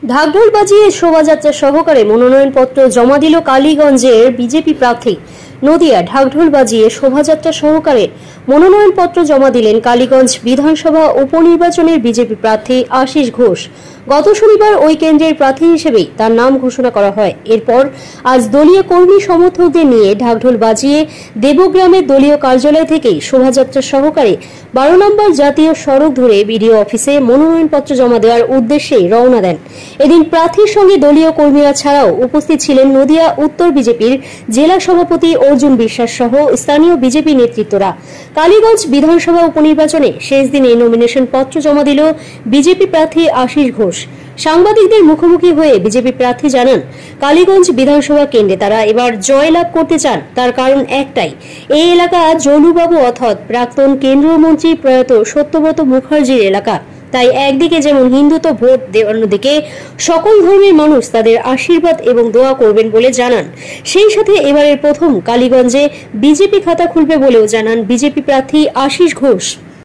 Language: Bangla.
ঢাকঢোল বাজিয়ে শোভাযাত্রা সহকারে মনোনয়নপত্র জমা দিল কালীগঞ্জের বিজেপি প্রার্থী। নদিয়া ঢাকঢোল বাজিয়ে শোভাযাত্রা সহকারে মনোনয়নপত্র জমা দিলেন কালীগঞ্জ বিধানসভা উপনির্বাচনের বিজেপি প্রার্থী আশিস ঘোষ। গত শনিবার ওই কেন্দ্রের প্রার্থী হিসেবেই তার নাম ঘোষণা করা হয়। এরপর আজ দলীয় কর্মী সমর্থকদের নিয়ে ঢাকঢোল বাজিয়ে দেবগ্রামের দলীয় কার্যালয় থেকেই শোভাযাত্রা সহকারে 12 নম্বর জাতীয় সড়ক ধরে বিডিও অফিসে মনোনয়নপত্র জমা দেওয়ার উদ্দেশ্যে রওনা দেন। এদিন প্রার্থীর সঙ্গে দলীয় কর্মীরা ছাড়াও উপস্থিত ছিলেন নদিয়া উত্তর বিজেপির জেলা সভাপতি অর্জুন বিশ্বাস সহ স্থানীয় বিজেপি নেতৃত্বরা। কালীগঞ্জ বিধানসভা উপনির্বাচনে শেষ দিনে নমিনেশন পত্র জমা দিল বিজেপি প্রার্থী আশিস ঘোষ। সাংবাদিকদের মুখোমুখি হয়ে বিজেপি প্রার্থী জানান, কালীগঞ্জ বিধানসভা কেন্দ্রে তারা এবার জয়লাভ করতে চান। তার কারণ একটাই, এই এলাকা জলুবাবু অর্থাৎ প্রাক্তন কেন্দ্রীয় মন্ত্রী প্রয়াত সত্যব্রত মুখার্জির এলাকা। তাই একদিকে যেমন হিন্দুত্ব ভোট, অন্যদিকে সকল ধর্মের মানুষ তাদের আশীর্বাদ এবং দোয়া করবেন বলে জানান। সেই সাথে এবারের প্রথম কালীগঞ্জে বিজেপি খাতা খুলবে বলেও জানান বিজেপি প্রার্থী আশিস ঘোষ।